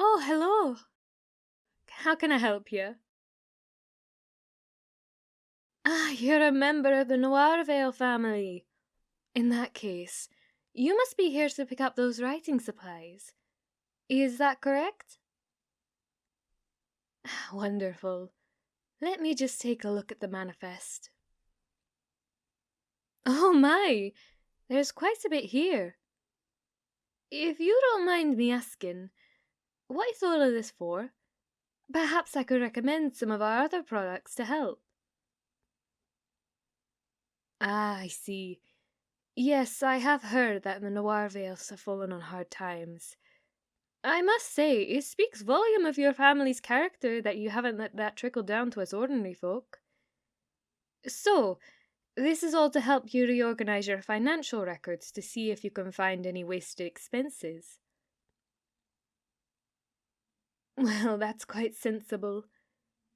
Oh, hello. How can I help you? Ah, you're a member of the Noirvale family. In that case, you must be here to pick up those writing supplies. Is that correct? Wonderful. Let me just take a look at the manifest. Oh my, there's quite a bit here. If you don't mind me asking, what is all of this for? Perhaps I could recommend some of our other products to help. Ah, I see. Yes, I have heard that the Noir Vales have fallen on hard times. I must say, it speaks volume of your family's character that you haven't let that trickle down to us ordinary folk. So, this is all to help you reorganize your financial records to see if you can find any wasted expenses. Well, that's quite sensible.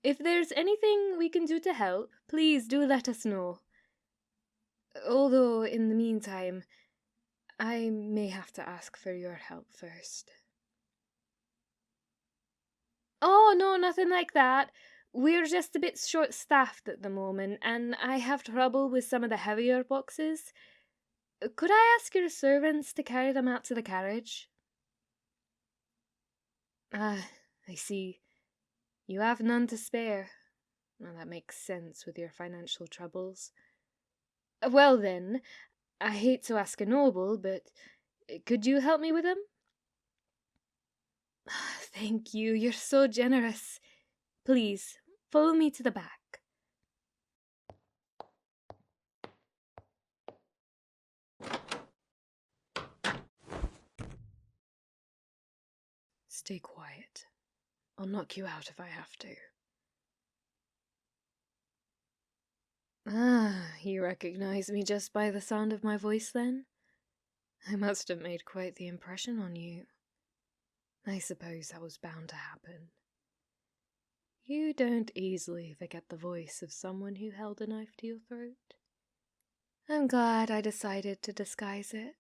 If there's anything we can do to help, please do let us know. Although, in the meantime, I may have to ask for your help first. Oh, no, nothing like that. We're just a bit short-staffed at the moment, and I have trouble with some of the heavier boxes. Could I ask your servants to carry them out to the carriage? Ah, I see. You have none to spare. Well, that makes sense with your financial troubles. Well then, I hate to ask a noble, but could you help me with them? Thank you, you're so generous. Please, follow me to the back. Stay quiet. I'll knock you out if I have to. Ah, you recognize me just by the sound of my voice then? I must have made quite the impression on you. I suppose that was bound to happen. You don't easily forget the voice of someone who held a knife to your throat. I'm glad I decided to disguise it.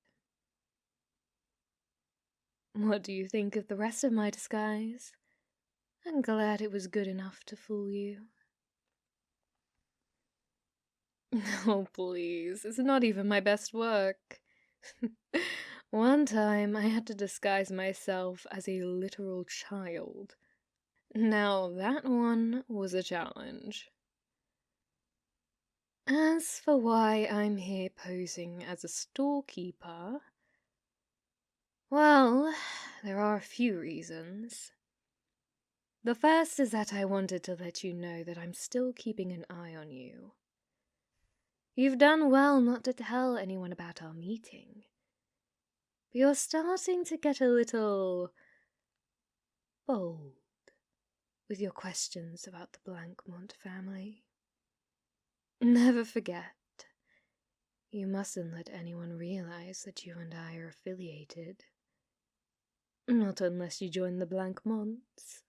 What do you think of the rest of my disguise? I'm glad it was good enough to fool you. Oh, please, it's not even my best work. One time I had to disguise myself as a literal child. Now that one was a challenge. As for why I'm here posing as a storekeeper, well, there are a few reasons. The first is that I wanted to let you know that I'm still keeping an eye on you. You've done well not to tell anyone about our meeting. But you're starting to get a little bold with your questions about the Blancmont family. Never forget, you mustn't let anyone realize that you and I are affiliated. Not unless you join the Blancmonts.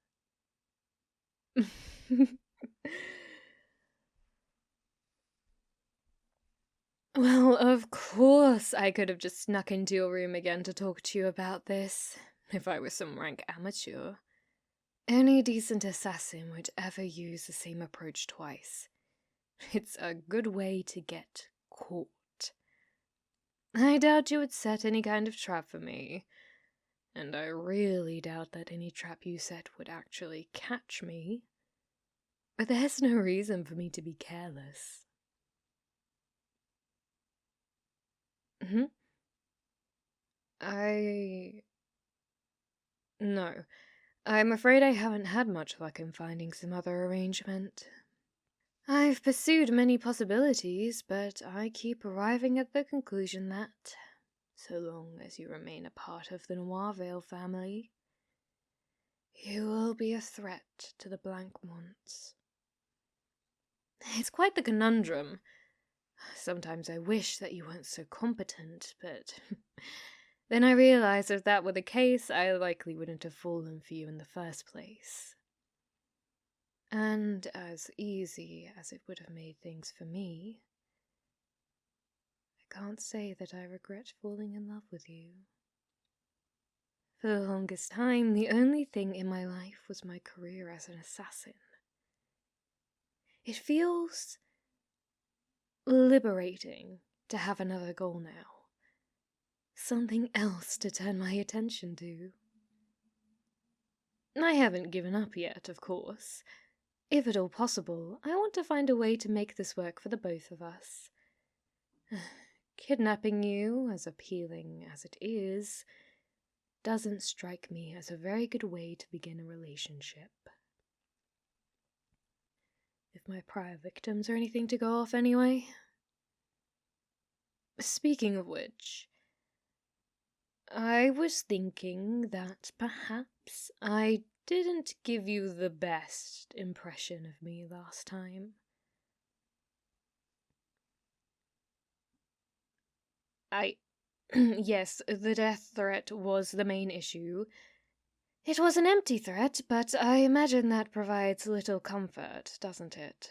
Well, of course I could have just snuck into your room again to talk to you about this, if I were some rank amateur. Any decent assassin would ever use the same approach twice. It's a good way to get caught. I doubt you would set any kind of trap for me, and I really doubt that any trap you set would actually catch me. But there's no reason for me to be careless. No. I'm afraid I haven't had much luck in finding some other arrangement. I've pursued many possibilities, but I keep arriving at the conclusion that, so long as you remain a part of the Noirvale family, you will be a threat to the Blancmonts. It's quite the conundrum. Sometimes I wish that you weren't so competent, but then I realize if that were the case, I likely wouldn't have fallen for you in the first place. And as easy as it would have made things for me, I can't say that I regret falling in love with you. For the longest time, the only thing in my life was my career as an assassin. It feels liberating to have another goal now. Something else to turn my attention to. I haven't given up yet, of course. If at all possible, I want to find a way to make this work for the both of us. Kidnapping you, as appealing as it is, doesn't strike me as a very good way to begin a relationship. If my prior victims are anything to go off anyway. Speaking of which, I was thinking that perhaps I didn't give you the best impression of me last time. Yes, the death threat was the main issue. It was an empty threat, but I imagine that provides little comfort, doesn't it?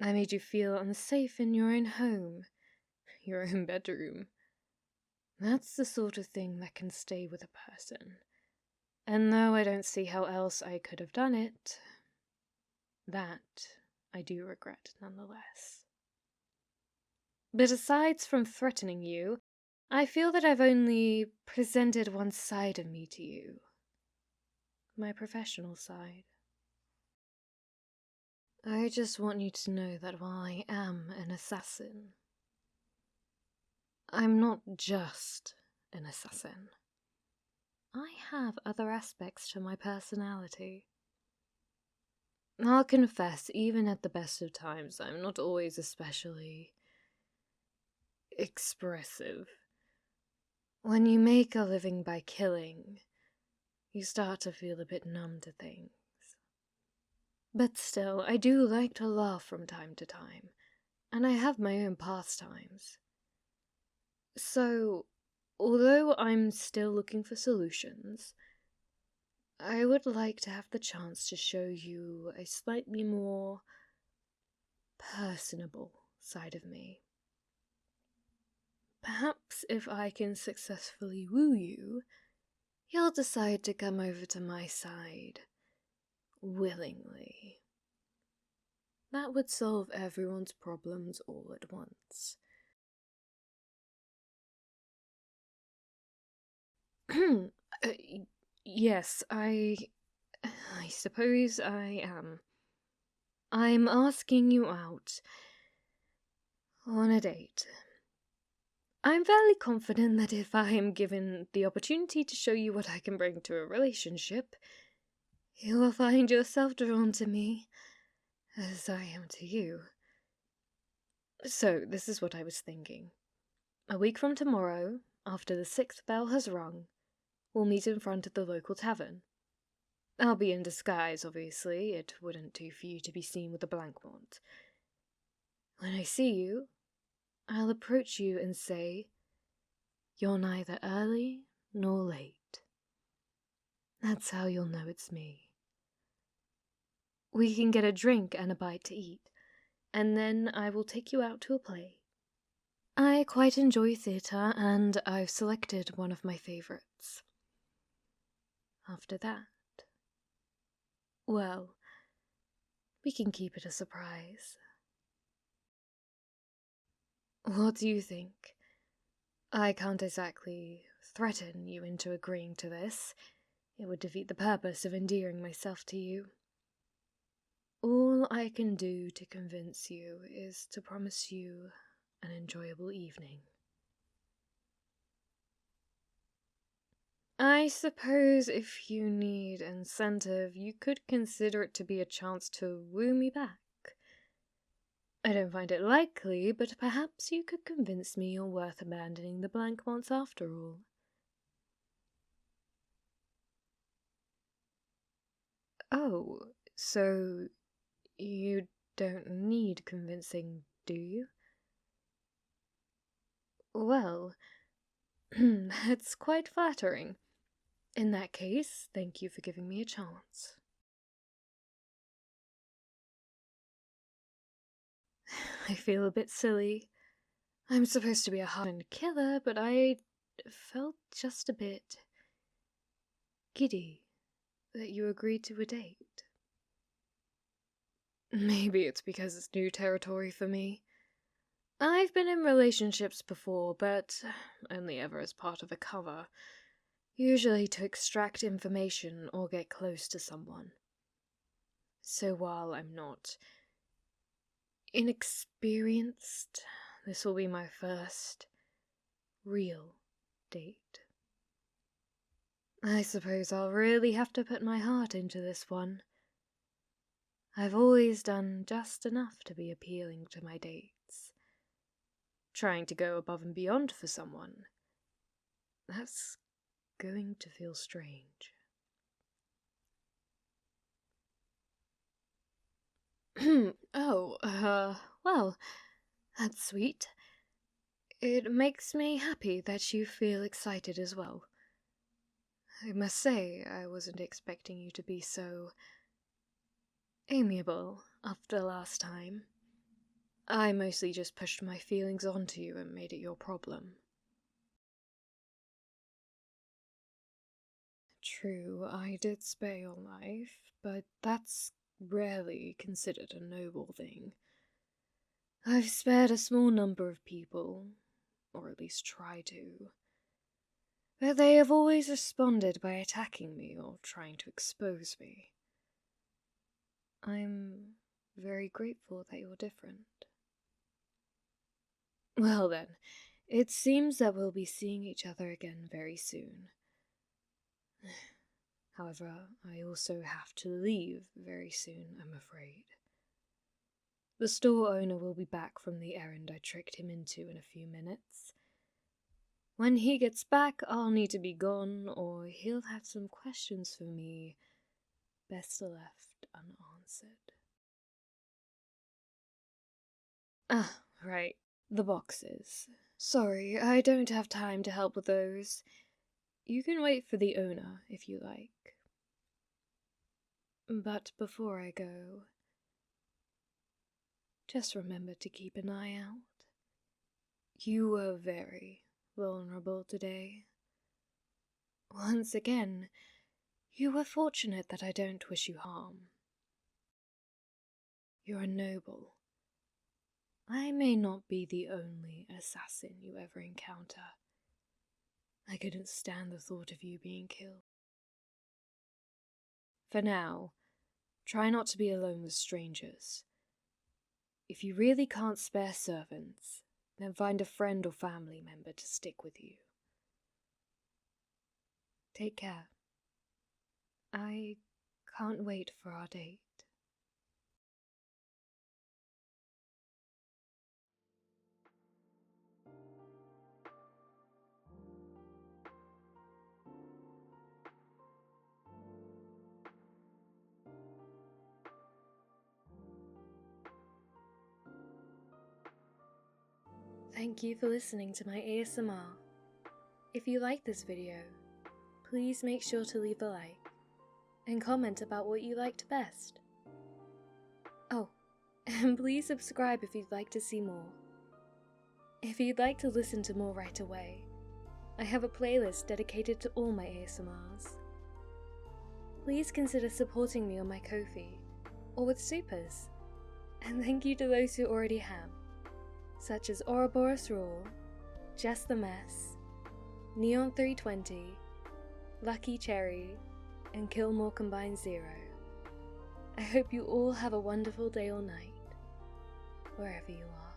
I made you feel unsafe in your own home, your own bedroom. That's the sort of thing that can stay with a person. And though I don't see how else I could have done it, that I do regret nonetheless. But aside from threatening you, I feel that I've only presented one side of me to you. My professional side. I just want you to know that while I am an assassin, I'm not just an assassin. I have other aspects to my personality. I'll confess, even at the best of times, I'm not always especially expressive. When you make a living by killing, you start to feel a bit numb to things. But still, I do like to laugh from time to time, and I have my own pastimes. So, although I'm still looking for solutions, I would like to have the chance to show you a slightly more personable side of me. Perhaps if I can successfully woo you, you'll decide to come over to my side willingly. That would solve everyone's problems all at once. Yes, I suppose I am. I'm asking you out on a date. I'm fairly confident that if I am given the opportunity to show you what I can bring to a relationship, you will find yourself drawn to me, as I am to you. So, this is what I was thinking. A week from tomorrow, after the 6th bell has rung, we'll meet in front of the local tavern. I'll be in disguise, obviously. It wouldn't do for you to be seen with a blank wand. When I see you, I'll approach you and say, "You're neither early nor late." That's how you'll know it's me. We can get a drink and a bite to eat, and then I will take you out to a play. I quite enjoy theatre, and I've selected one of my favourites. After that, well, we can keep it a surprise. What do you think? I can't exactly threaten you into agreeing to this. It would defeat the purpose of endearing myself to you. All I can do to convince you is to promise you an enjoyable evening. I suppose if you need incentive, you could consider it to be a chance to woo me back. I don't find it likely, but perhaps you could convince me you're worth abandoning the blank once after all. Oh, so you don't need convincing, do you? Well, that's quite flattering. In that case, thank you for giving me a chance. I feel a bit silly. I'm supposed to be a hardened killer, but I felt just a bit giddy that you agreed to a date. Maybe it's because it's new territory for me. I've been in relationships before, but only ever as part of a cover, usually to extract information or get close to someone. So while I'm not inexperienced, this will be my first real date. I suppose I'll really have to put my heart into this one. I've always done just enough to be appealing to my dates. Trying to go above and beyond for someone, that's going to feel strange. Well, that's sweet. It makes me happy that you feel excited as well. I must say, I wasn't expecting you to be so amiable after last time. I mostly just pushed my feelings onto you and made it your problem. True, I did spare your life, but that's rarely considered a noble thing. I've spared a small number of people, or at least tried to, but they have always responded by attacking me or trying to expose me. I'm very grateful that you're different. Well then, it seems that we'll be seeing each other again very soon. However, I also have to leave very soon, I'm afraid. The store owner will be back from the errand I tricked him into in a few minutes. When he gets back, I'll need to be gone, or he'll have some questions for me best left unanswered. Ah, right, the boxes. Sorry, I don't have time to help with those. You can wait for the owner if you like. But before I go, just remember to keep an eye out. You were very vulnerable today. Once again, you were fortunate that I don't wish you harm. You're noble. I may not be the only assassin you ever encounter. I couldn't stand the thought of you being killed. For now, try not to be alone with strangers. If you really can't spare servants, then find a friend or family member to stick with you. Take care. I can't wait for our date. Thank you for listening to my ASMR. If you like this video, please make sure to leave a like and comment about what you liked best. Oh, and please subscribe if you'd like to see more. If you'd like to listen to more right away, I have a playlist dedicated to all my ASMRs. Please consider supporting me on my Ko-fi or with supers, and thank you to those who already have, such as Ouroboros Raw, Just the Mess, Neon 320, Lucky Cherry, and Killmore Combined Zero. I hope you all have a wonderful day or night, wherever you are.